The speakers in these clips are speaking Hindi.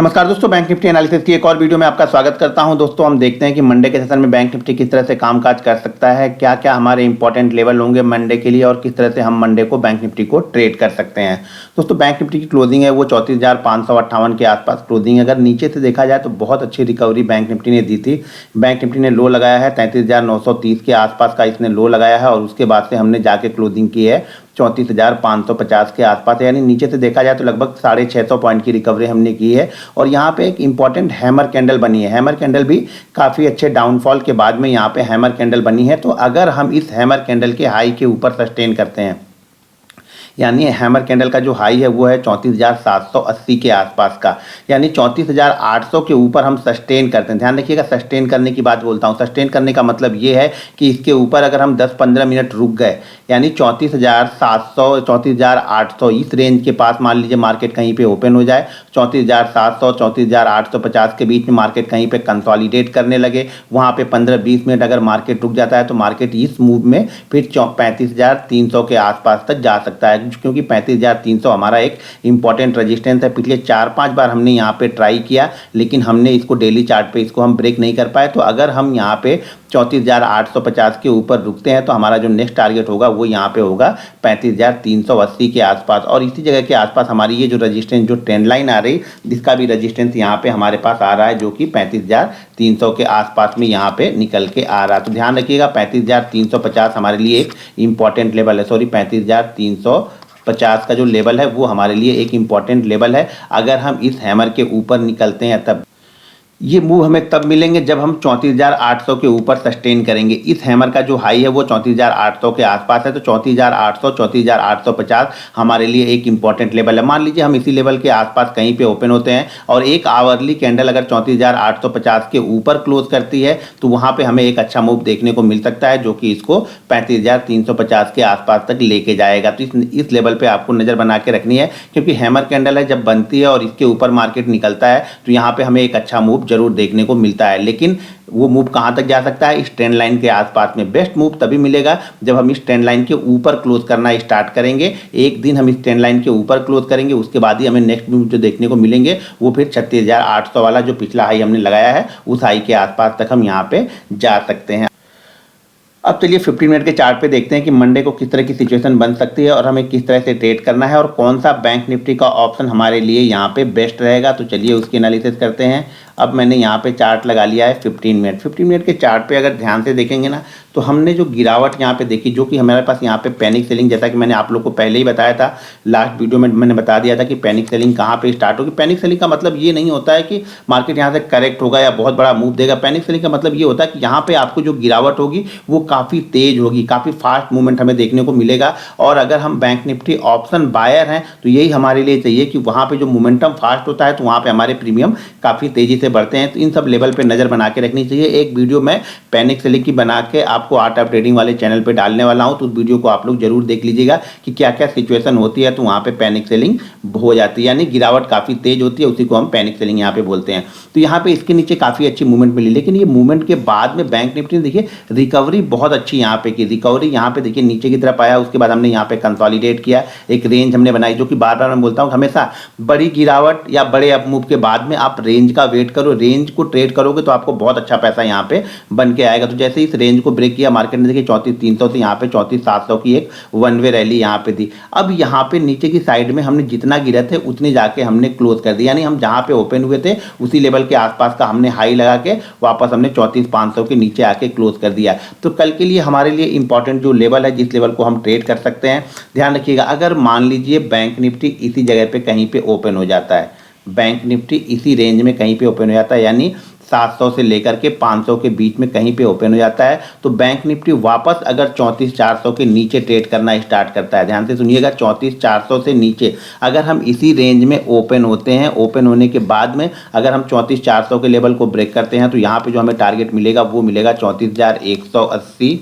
नमस्कार दोस्तों, बैंक निफ्टी एनालिसिस की एक और वीडियो में आपका स्वागत करता हूं। दोस्तों हम देखते हैं कि मंडे के सेशन में बैंक निफ्टी किस तरह से कामकाज कर सकता है, क्या क्या हमारे इंपॉर्टेंट लेवल होंगे मंडे के लिए और किस तरह से हम मंडे को बैंक निफ्टी को ट्रेड कर सकते हैं। दोस्तों बैंक निफ्टी की क्लोजिंग है वो 34,558 के आसपास क्लोजिंग है। अगर नीचे से देखा जाए तो बहुत अच्छी रिकवरी बैंक निफ्टी ने दी थी। बैंक निफ्टी ने लो लगाया है 33,930 के आसपास का इसने लो लगाया है और उसके बाद से हमने जाके क्लोजिंग की है 34,550 के आसपास, यानी नीचे से देखा जाए तो लगभग 650 पॉइंट की रिकवरी हमने की है। और यहाँ पे एक इंपॉर्टेंट हैमर कैंडल बनी है। हैमर कैंडल भी काफ़ी अच्छे डाउनफॉल के बाद में यहाँ पे हैमर कैंडल बनी है। तो अगर हम इस हैमर कैंडल के हाई के ऊपर सस्टेन करते हैं, यानी हैमर कैंडल का जो हाई है वो है 34,780 के आसपास का, यानी 34,800 के ऊपर हम सस्टेन करते हैं। ध्यान रखिएगा, सस्टेन करने की बात बोलता हूँ। सस्टेन करने का मतलब ये है कि इसके ऊपर अगर हम 10-15 मिनट रुक गए, यानी 34,700 34,800 इस रेंज के पास मान लीजिए मार्केट कहीं पे ओपन हो जाए, 34,700 34,850 के बीच में मार्केट कहीं पे कंसोलिडेट करने लगे, वहाँ पे 15-20 मिनट अगर मार्केट रुक जाता है तो मार्केट इस मूव में फिर 35,300 के आसपास तक जा सकता है, क्योंकि 35,300 हमारा एक इंपॉर्टेंट रेजिस्टेंस है। पिछले 4-5 बार हमने यहाँ पे ट्राई किया लेकिन हमने इसको डेली चार्ट पे इसको हम ब्रेक नहीं कर पाए। तो अगर हम यहाँ पे 34,850 के ऊपर रुकते हैं तो हमारा जो नेक्स्ट टारगेट होगा वो यहाँ पे होगा 35,380 के आसपास। और इसी जगह के आसपास हमारी ये जो रेजिस्टेंस जो ट्रेंड लाइन आ रही, जिसका भी रेजिस्टेंस यहाँ पे हमारे पास आ रहा है जो कि 35,300 के आसपास में यहाँ पे निकल के आ रहा है। तो ध्यान रखिएगा 35,350 हमारे लिए एक इंपॉर्टेंट लेवल है। सॉरी, 35,350 का जो लेवल है वो हमारे लिए एक इंपॉर्टेंट लेवल है। अगर हम इस हैमर के ऊपर निकलते हैं तब ये मूव हमें तब मिलेंगे जब हम 34,800 के ऊपर सस्टेन करेंगे। इस हैमर का जो हाई है वो 34,800 के आसपास है। तो 34,800 34,850 हमारे लिए एक इंपॉर्टेंट लेवल है। मान लीजिए हम इसी लेवल के आसपास कहीं पे ओपन होते हैं और एक आवरली कैंडल अगर 34,850 के ऊपर क्लोज करती है तो वहाँ पे हमें एक अच्छा मूव देखने को मिल सकता है जो कि इसको 35,350 के आसपास तक लेके जाएगा। तो इस लेवल पर आपको नज़र बना के रखनी है, क्योंकि हैमर कैंडल है जब बनती है और इसके ऊपर मार्केट निकलता है तो यहाँ पर हमें एक अच्छा मूव जरूर देखने को मिलता है। लेकिन वो मूव कहां तक जा सकता है? इस ट्रेंड लाइन के आसपास में। बेस्ट मूव तभी मिलेगा जब हम इस ट्रेंड लाइन के ऊपर क्लोज करना स्टार्ट करेंगे। एक दिन हम इस ट्रेंड लाइन के ऊपर क्लोज करेंगे, उसके बाद ही हमें नेक्स्ट मूव जो देखने को मिलेंगे वो फिर 36,800 वाला जो पिछला हाई हमने लगाया है उस हाई के आसपास तक हम यहाँ पे जा सकते हैं। अब चलिए 15 मिनट के चार्ट पे देखते हैं कि मंडे को किस तरह की सिचुएशन बन सकती है और हमें किस तरह से ट्रेड करना है और कौन सा बैंक निफ्टी का ऑप्शन हमारे लिए यहाँ पे बेस्ट रहेगा। तो चलिए उसकी एनालिसिस करते हैं। अब मैंने यहाँ पे चार्ट लगा लिया है 15 मिनट के चार्ट पे अगर ध्यान से देखेंगे ना तो हमने जो गिरावट यहाँ पे देखी, जो कि हमारे पास यहाँ पे पैनिक सेलिंग, जैसा कि मैंने आप लोग को पहले ही बताया था, लास्ट वीडियो में मैंने बता दिया था कि पैनिक सेलिंग कहाँ पे स्टार्ट होगी। पैनिक सेलिंग का मतलब ये नहीं होता है कि मार्केट यहाँ से करेक्ट होगा या बहुत बड़ा मूव देगा। पैनिक सेलिंग का मतलब ये होता है कि यहाँ पे आपको जो गिरावट होगी वो काफ़ी तेज होगी, काफ़ी फास्ट मूवमेंट हमें देखने को मिलेगा। और अगर हम बैंक निफ्टी ऑप्शन बायर हैं तो यही हमारे लिए चाहिए कि वहाँ पे जो मोमेंटम फास्ट होता है तो वहाँ पे हमारे प्रीमियम काफ़ी तेज़ी से बढ़ते हैं। तो इन सब लेवल पे नज़र बना के रखनी चाहिए। एक वीडियो में पैनिक सेलिंग की बना के आपको आर्ट ऑफ ट्रेडिंग वाले चैनल पे डालने वाला हूँ, तो उस वीडियो को आप लोग जरूर देख लीजिएगा कि क्या क्या सिचुएशन होती है तो वहाँ पे पैनिक सेलिंग हो जाती है, यानी गिरावट काफ़ी तेज होती है, उसी को हम पैनिक सेलिंग यहाँ पे बोलते हैं। तो यहाँ पे इसके नीचे काफ़ी अच्छी मूवमेंट मिली, लेकिन ये मूवमेंट के बाद में बैंक निफ्टी ने देखिए रिकवरी बहुत अच्छी यहाँ पे की। रिकवरी यहाँ पे देखिए नीचे की तरफ आया, उसके बाद हमने यहाँ पे कंसोलिडेट किया, एक रेंज हमने बनाई, जो कि बार बार मैं बोलता हूँ हमेशा बड़ी गिरावट या बड़े अप मूव के बाद में आप रेंज का वेट करो। रेंज को ट्रेड करोगे तो आपको बहुत अच्छा पैसा यहाँ पे बन के आएगा। तो जैसे इस रेंज को ब्रेक किया मार्केट ने, देखिए 34,300 से यहाँ पे 34,700 की एक वन वे रैली यहाँ पे थी। अब यहाँ पे नीचे की साइड में हमने जितना गिरा थे उतने जाके हमने क्लोज कर दिया, यानी हम जहाँ पे ओपन हुए थे उसी लेवल के आसपास का हमने हाई लगा के वापस हमने 34,500 के नीचे आके क्लोज कर दिया। तो कल के लिए हमारे लिए इंपॉर्टेंट जो लेवल है, जिस लेवल को हम ट्रेड कर सकते हैं, ध्यान रखिएगा। अगर मान लीजिए बैंक निफ्टी इसी जगह पे कहीं पे ओपन हो जाता है, बैंक निफ्टी इसी रेंज में कहीं पे ओपन हो जाता है, यानी 700 से लेकर के 500 के बीच में कहीं पे ओपन हो जाता है, तो बैंक निफ्टी वापस अगर 34,400 के नीचे ट्रेड करना स्टार्ट करता है, ध्यान से सुनिएगा, 34,400 से नीचे अगर हम इसी रेंज में ओपन होते हैं, ओपन होने के बाद में अगर हम 34,400 के लेवल को ब्रेक करते हैं तो यहाँ पे जो हमें टारगेट मिलेगा वो मिलेगा 34,180।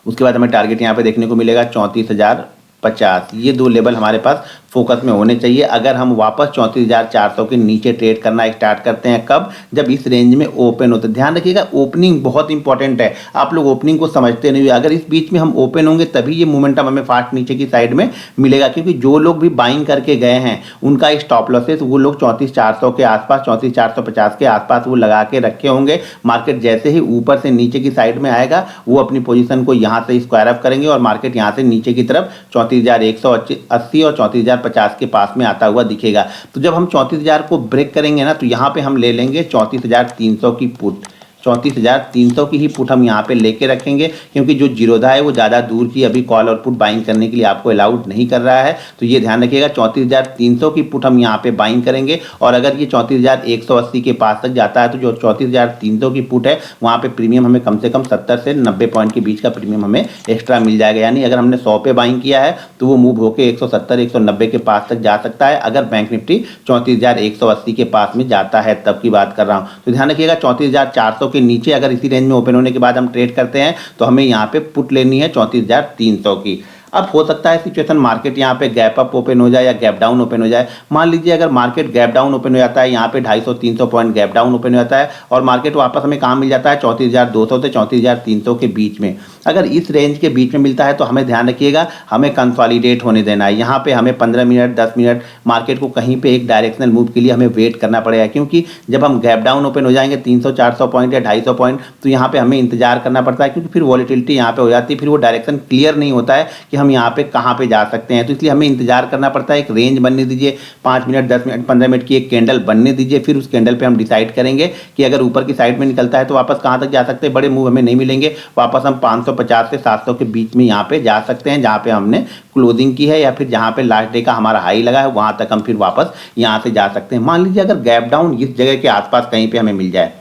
उसके बाद हमें टारगेट यहाँ पे देखने को मिलेगा 34,050। ये दो लेवल हमारे पास फोकस में होने चाहिए। अगर हम वापस 34,400 के नीचे ट्रेड करना स्टार्ट करते हैं, कब? जब इस रेंज में ओपन होते। ध्यान रखिएगा, ओपनिंग बहुत इंपॉर्टेंट है। आप लोग ओपनिंग को समझते नहीं, अगर इस बीच में हम ओपन होंगे तभी ये मोमेंटम हमें फास्ट नीचे की साइड में मिलेगा, क्योंकि जो लोग भी बाइंग करके गए हैं उनका स्टॉप लॉसेस वो लोग 34,400 के आसपास, 34,450 के आसपास वो लगा के रखे होंगे। मार्केट जैसे ही ऊपर से नीचे की साइड में आएगा वो अपनी पोजीशन को यहां से स्क्वायर अप करेंगे और मार्केट यहां से नीचे की तरफ 34,180 और 34,050 के पास में आता हुआ दिखेगा। तो जब हम 34,000 को ब्रेक करेंगे ना, तो यहां पे हम ले लेंगे 34,300 की पुट। 34,300 की ही पुट हम यहाँ पे लेके रखेंगे, क्योंकि जो जीरोधा है वो ज़्यादा दूर की अभी कॉल और पुट बाइंग करने के लिए आपको अलाउड नहीं कर रहा है। तो ये ध्यान रखिएगा, 34,300 की पुट हम यहाँ पे बाइंग करेंगे। और अगर ये 34,180 के पास तक जाता है तो जो 34,300 की पुट है वहाँ पे प्रीमियम हमें कम से कम 70 से 90 पॉइंट के बीच का प्रीमियम हमें एक्स्ट्रा मिल जाएगा। यानी अगर हमने 100 पे बाइंग किया है तो वो मूव होकर 170 190 के पास तक जा सकता है, अगर बैंक निफ्टी 34,180 के पास में जाता है तब की बात कर रहा हूँ। तो ध्यान रखिएगा, 34,400 के नीचे अगर इसी रेंज में ओपन होने के बाद हम ट्रेड करते हैं तो हमें यहाँ पे पुट लेनी है 34,300 की। अब हो सकता है सिचुएशन मार्केट यहाँ पे गैप अप ओपन हो जाए या गैप डाउन ओपन हो जाए। मान लीजिए अगर मार्केट गैप डाउन ओपन हो जाता है, यहाँ पे 250-300 पॉइंट गैप डाउन ओपन हो जाता है और मार्केट वापस हमें कहाँ मिल जाता है 34,200 से 34,300 के बीच में। अगर इस रेंज के बीच में मिलता है तो हमें ध्यान रखिएगा, हमें कंसोलिडेट होने देना है। यहाँ पे हमें 15 मिनट 10 मिनट मार्केट को कहीं पे एक डायरेक्शनल मूव के लिए हमें वेट करना पड़ेगा, क्योंकि जब हम गैप डाउन ओपन हो जाएंगे 300-400 पॉइंट या 250 पॉइंट, तो यहाँ पे हमें इंतजार करना पड़ता है, क्योंकि फिर वॉलीटिलिटी यहाँ पे हो जाती है, फिर वो डायरेक्शन क्लियर नहीं होता है कि हम यहाँ पे कहाँ पे जा सकते हैं। तो इसलिए हमें इंतजार करना पड़ता है, एक रेंज बनने दीजिए, 5 मिनट 10 मिनट 15 मिनट की एक कैंडल बनने दीजिए, फिर उस कैंडल पे हम डिसाइड करेंगे कि अगर ऊपर की साइड में निकलता है तो वापस कहाँ तक जा सकते हैं। बड़े मूव हमें नहीं मिलेंगे, वापस हम 550 से 700 के बीच में यहाँ पे जा सकते हैं, जहाँ पे हमने क्लोजिंग की है, या फिर जहाँ पे लास्ट डे का हमारा हाई लगा है वहाँ तक हम फिर वापस यहाँ से जा सकते हैं। मान लीजिए अगर गैप डाउन इस जगह के आसपास कहीं पे हमें मिल जाए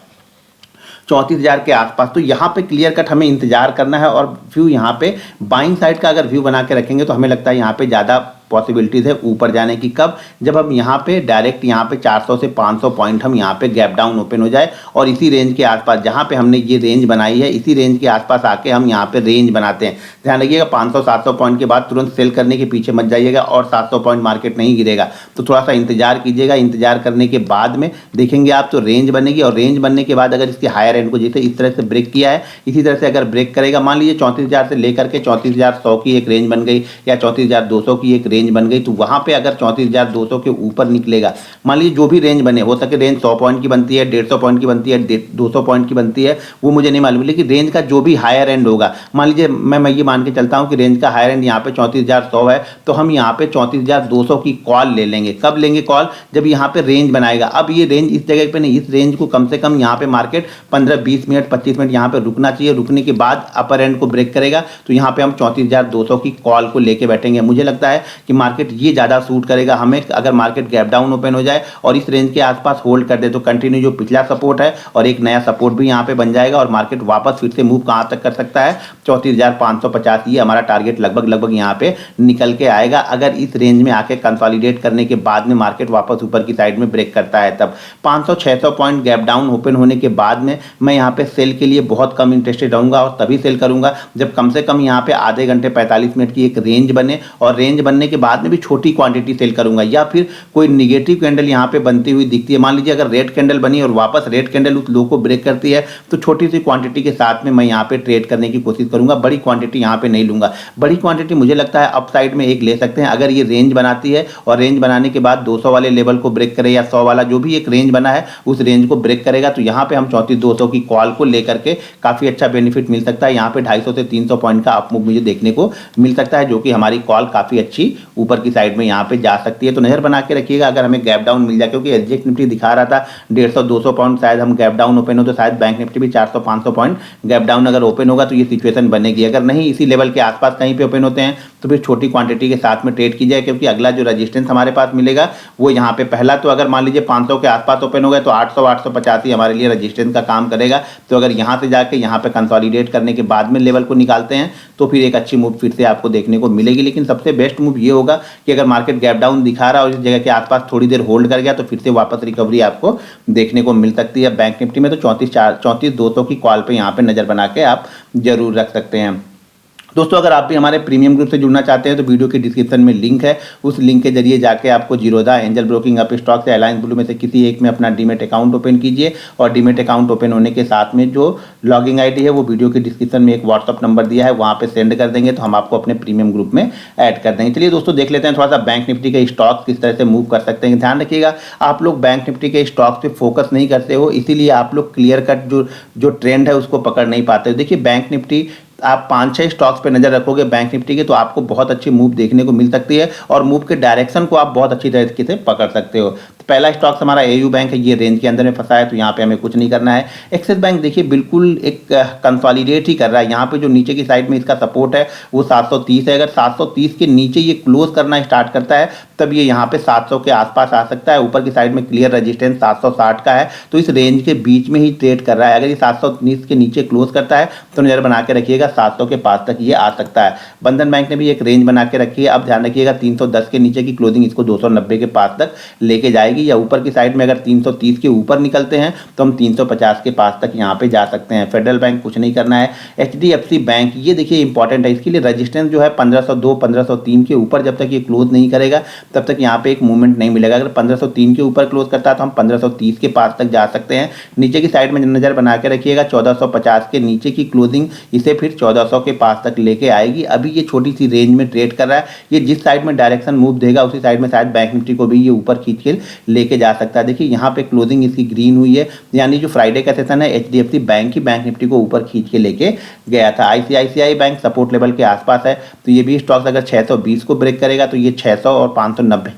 34,000 के आसपास, तो यहाँ पे क्लियर कट हमें इंतजार करना है। और व्यू यहाँ पे बाइंग साइड का अगर व्यू बना के रखेंगे तो हमें लगता है यहाँ पे ज़्यादा पॉसिबिलिटीज है ऊपर जाने की। कब? जब हम यहाँ पे डायरेक्ट यहाँ पे 400 से 500 पॉइंट हम यहाँ पे गैप डाउन ओपन हो जाए और इसी रेंज के आसपास जहाँ पे हमने ये रेंज बनाई है इसी रेंज के आसपास आके हम यहाँ पे रेंज बनाते हैं। ध्यान रखिएगा, 500-700 पॉइंट के बाद तुरंत सेल करने के पीछे मत जाइएगा और 700 पॉइंट मार्केट नहीं गिरेगा, तो थोड़ा सा इंतजार कीजिएगा। इंतजार करने के बाद में देखेंगे आप तो रेंज बनेगी, और रेंज बनने के बाद अगर इसके हायर एंड को जैसे इस तरह से ब्रेक किया है इसी तरह से अगर ब्रेक करेगा, मान लीजिए 34,000 से लेकर के 34,100 की एक रेंज बन गई या 34,200 की एक रेंज बन गई, तो वहाँ पे अगर 34,200 के ऊपर निकलेगा, मान लीजिए जो भी रेंज बने, हो सके रेंज 100 पॉइंट की बनती है, 150 पॉइंट की बनती है, 200 पॉइंट की बनती है, वो मुझे नहीं मालूम, लेकिन रेंज का जो भी हायर एंड होगा, मान लीजिए मैं ये मान के चलता हूँ कि रेंज का हायर एंड यहाँ पे 34,100 है, तो हम यहाँ पे 34,200 की कॉल ले लेंगे। कब लेंगे कॉल? जब यहाँ पे रेंज बनाएगा। अब ये रेंज इस जगह पे नहीं, इस रेंज को कम से कम यहाँ पे मार्केट 15-20 मिनट 25 मिनट यहाँ पे रुकना चाहिए। रुकने के बाद अपर एंड को ब्रेक करेगा, तो यहाँ पे हम 34,200 की कॉल को लेके बैठेंगे। मुझे लगता है कि मार्केट ये ज़्यादा सूट करेगा हमें। अगर मार्केट गैप डाउन ओपन हो जाए और इस रेंज के आसपास होल्ड कर दे तो कंटिन्यू जो पिछला सपोर्ट है और एक नया सपोर्ट भी यहाँ पे बन जाएगा और मार्केट वापस फिर से मूव कहाँ तक कर सकता है 34,550, ये हमारा टारगेट लगभग यहाँ पे निकल के आएगा। अगर इस रेंज में आके कंसोलिडेट करने के बाद में मार्केट वापस ऊपर की साइड में ब्रेक करता है, तब 500-600 पॉइंट गैप डाउन ओपन होने के बाद में मैं यहाँ पे सेल के लिए बहुत कम इंटरेस्टेड रहूंगा और तभी सेल करूंगा जब कम से कम यहाँ पे आधे घंटे 45 मिनट की एक रेंज बने, और रेंज बनने के बाद में भी छोटी क्वांटिटी सेल करूंगा। या फिर कोई निगेटिव कैंडल यहाँ पे बनती हुई दिखती है, मान लीजिए अगर रेड कैंडल बनी और वापस रेड कैंडल उस लो को ब्रेक करती है, तो छोटी सी क्वांटिटी के साथ में मैं यहाँ पे ट्रेड करने की कोशिश करूंगा। बड़ी क्वांटिटी यहाँ पे नहीं लूंगा। बड़ी क्वांटिटी मुझे लगता है अप साइड में एक ले सकते हैं, अगर ये रेंज बनाती है और रेंज बनाने के बाद 200 वाले लेवल को ब्रेक करे या 100 वाला जो भी एक रेंज बना है उस रेंज को ब्रेक करेगा, तो यहाँ पे हम 34,200 की कॉल को लेकर के काफी अच्छा बेनिफिट मिल सकता है। यहाँ पे 250 से 300 पॉइंट का अप मूव मुझे देखने को मिल सकता है, जो कि हमारी कॉल काफी अच्छी ऊपर की साइड में यहाँ पे जा सकती है। तो नजर बना के रखिएगा अगर हमें गैप डाउन मिल जाए, क्योंकि एसजीएक्स निफ्टी दिखा रहा था 150-200 पॉइंट शायद हम गैप डाउन ओपन हो, तो शायद बैंक निफ्टी भी 400-500 पॉइंट गैप डाउन अगर ओपन होगा तो ये सिचुएशन बनेगी। अगर नहीं इसी लेवल के आसपास कहीं पे ओपन होते हैं तो फिर छोटी क्वांटिटी के साथ में ट्रेड की जाए, क्योंकि अगला जो रजिस्टेंस हमारे पास मिलेगा वो यहाँ पे पहला, तो अगर मान लीजिए 500 के आसपास ओपन हो गए तो 800-850 ही हमारे लिए रजिस्टेंस का काम करेगा। तो अगर यहाँ से जाके यहाँ पे कंसोलिडेट करने के बाद में लेवल को निकालते हैं तो फिर एक अच्छी मूव फिर से आपको देखने को मिलेगी। लेकिन सबसे बेस्ट मूव ये होगा कि अगर मार्केट गैप डाउन दिखा रहा है और इस जगह के आसपास थोड़ी देर होल्ड कर गया तो फिर से वापस रिकवरी आपको देखने को मिल सकती है। बैंक निफ्टी में तो 34,200 की कॉल पे यहाँ पे नजर बना के आप जरूर रख सकते हैं। दोस्तों अगर आप भी हमारे प्रीमियम ग्रुप से जुड़ना चाहते हैं तो वीडियो के डिस्क्रिप्शन में लिंक है, उस लिंक के जरिए जाके आपको Zerodha, angel broking, up stock या अलायंस ब्लू में से किसी एक में अपना डीमेट अकाउंट ओपन कीजिए और डीमेट अकाउंट ओपन होने के साथ में जो लॉगिंग आईडी है वो वीडियो के डिस्क्रिप्शन में एक व्हाट्सअप नंबर दिया है, वहाँ पे सेंड कर देंगे तो हम आपको अपने प्रीमियम ग्रुप में ऐड कर देंगे। चलिए दोस्तों देख लेते हैं थोड़ा सा बैंक निफ्टी के स्टॉक किस तरह से मूव कर सकते हैं। ध्यान रखिएगा आप लोग बैंक निफ्टी के स्टॉक पे फोकस नहीं करते हो, इसीलिए आप लोग क्लियर कट जो ट्रेंड है उसको पकड़ नहीं पाते हो। देखिए बैंक निफ्टी आप 5-6 स्टॉक्स पे नजर रखोगे बैंक निफ्टी के तो आपको बहुत अच्छी मूव देखने को मिल सकती है और मूव के डायरेक्शन को आप बहुत अच्छी तरीके से पकड़ सकते हो। तो पहला स्टॉक हमारा एयू बैंक है, ये रेंज के अंदर में फंसा है तो यहाँ पे हमें कुछ नहीं करना है। एक्सिस बैंक देखिए बिल्कुल एक कंसोलिडेट ही कर रहा है, यहाँ पे जो नीचे की साइड में इसका सपोर्ट है वो 730 है। अगर 730 के नीचे ये क्लोज करना स्टार्ट करता है तब ये यहाँ पे 700 के आसपास आ सकता है। ऊपर की साइड में क्लियर रेजिस्टेंस 760 का है, तो इस रेंज के बीच में ही ट्रेड कर रहा है। अगर ये 719 के नीचे क्लोज करता है तो नजर बना के रखिएगा 700 के पास तक ये आ सकता है। बंधन बैंक ने भी एक रेंज बना के रखी है, अब ध्यान रखिएगा 310 के नीचे की क्लोजिंग इसको 290 के पास तक लेके जाएगी, या ऊपर की साइड में अगर 330 के ऊपर निकलते हैं तो हम 350 के पास तक यहाँ पे जा सकते हैं। फेडरल बैंक कुछ नहीं करना है। एचडीएफसी बैंक ये देखिए इंपॉर्टेंट है, इसके लिए रजिस्टेंस जो है 1502 1503 के ऊपर जब तक ये क्लोज नहीं करेगा तब तक यहाँ पे एक मूवमेंट नहीं मिलेगा। अगर 1503 के ऊपर क्लोज करता है तो हम 1530 के पास तक जा सकते हैं। नीचे की साइड में नजर बना के रखिएगा 1450 के नीचे की क्लोजिंग इसे फिर 1400 के पास तक लेके आएगी। अभी ये छोटी सी रेंज में ट्रेड कर रहा है, ये जिस साइड में डायरेक्शन मूव देगा उसी साइड में शायद बैंक निफ्टी को भी ये ऊपर खींच के लेके जा सकता है। देखिए यहाँ पे क्लोजिंग इसकी ग्रीन हुई है, यानी जो फ्राइडे का सेशन है एचडीएफसी बैंक ही बैंक निफ्टी को ऊपर खींच के लेके गया था। आईसीआईसीआई बैंक सपोर्ट लेवल के आसपास है, तो ये भी स्टॉक अगर 620 को ब्रेक करेगा तो ये 600 और 590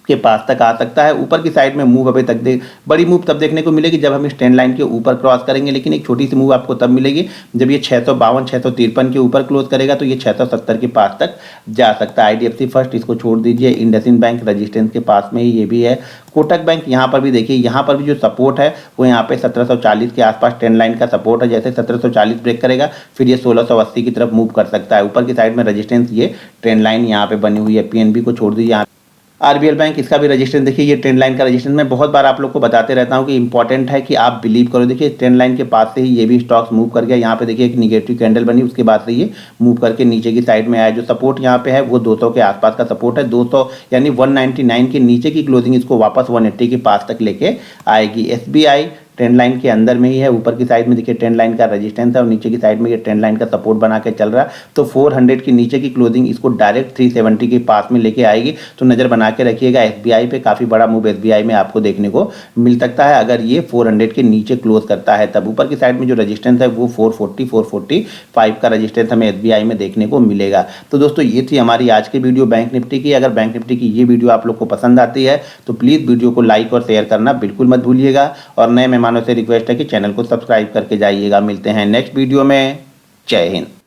के पास तक आ सकता है। ऊपर की साइड में मूव अभी तक बड़ी मूव तब देखने को मिलेगी जब हम इस ट्रेंड लाइन के ऊपर क्रॉस करेंगे, लेकिन एक छोटी सी मूव आपको तब मिलेगी जब ये 652 653 के ऊपर क्लोज करेगा तो ये 670 के पास तक जा सकता है। आईडीएफसी फर्स्ट इसको छोड़ दीजिए। इंडसइंड बैंक रजिस्टेंस के पास में ही ये भी है। कोटक बैंक यहाँ पर भी देखिए, यहाँ पर भी जो सपोर्ट है वो यहाँ पे 1740 के आसपास ट्रेंड लाइन का सपोर्ट है। जैसे 1740 ब्रेक करेगा फिर ये 1680 की तरफ मूव कर सकता है। ऊपर की साइड में रजिस्टेंस ये ट्रेंड लाइन यहाँ पे बनी हुई है। पीएनबी को छोड़ दीजिए। आरबीएल बैंक इसका भी रजिस्टेंस देखिए, ये ट्रेंड लाइन का रजिस्टेंस मैं बहुत बार आप लोग को बताते रहता हूँ कि इंपॉर्टेंट है कि आप बिलीव करो। देखिए ट्रेंड लाइन के पास से ही ये भी स्टॉक्स मूव कर गया। यहाँ पे देखिए एक निगेटिव कैंडल बनी, उसके बाद से ये मूव करके नीचे की साइड में आया। जो सपोर्ट यहाँ पे है वो 200 के आसपास का सपोर्ट है। 200 यानी 199 के नीचे की क्लोजिंग इसको वापस 180 के पास तक लेके आएगी। एसबीआई ट्रेंड लाइन के अंदर में ही है। ऊपर की साइड में देखिए ट्रेंड लाइन का रेजिस्टेंस है और नीचे की साइड में ये ट्रेंड लाइन का सपोर्ट बना के चल रहा है। तो 400 के नीचे की क्लोजिंग इसको डायरेक्ट 370 के पास में लेके आएगी, तो नज़र बना के रखिएगा। एसबीआई पे काफ़ी बड़ा मूव एसबीआई में आपको देखने को मिल सकता है अगर ये 400 के नीचे क्लोज करता है तब। ऊपर की साइड में जो रजिस्टेंस है वो 440 445 का रजिस्टेंस हमें एसबीआई में देखने को मिलेगा। तो दोस्तों ये थी हमारी आज की वीडियो बैंक निफ्टी की। अगर बैंक निफ्टी की ये वीडियो आप लोग को पसंद आती है तो प्लीज़ वीडियो को लाइक और शेयर करना बिल्कुल मत भूलिएगा, और नए मेहमानों से रिक्वेस्ट है कि चैनल को सब्सक्राइब करके जाइएगा। मिलते हैं नेक्स्ट वीडियो में। जय हिंद।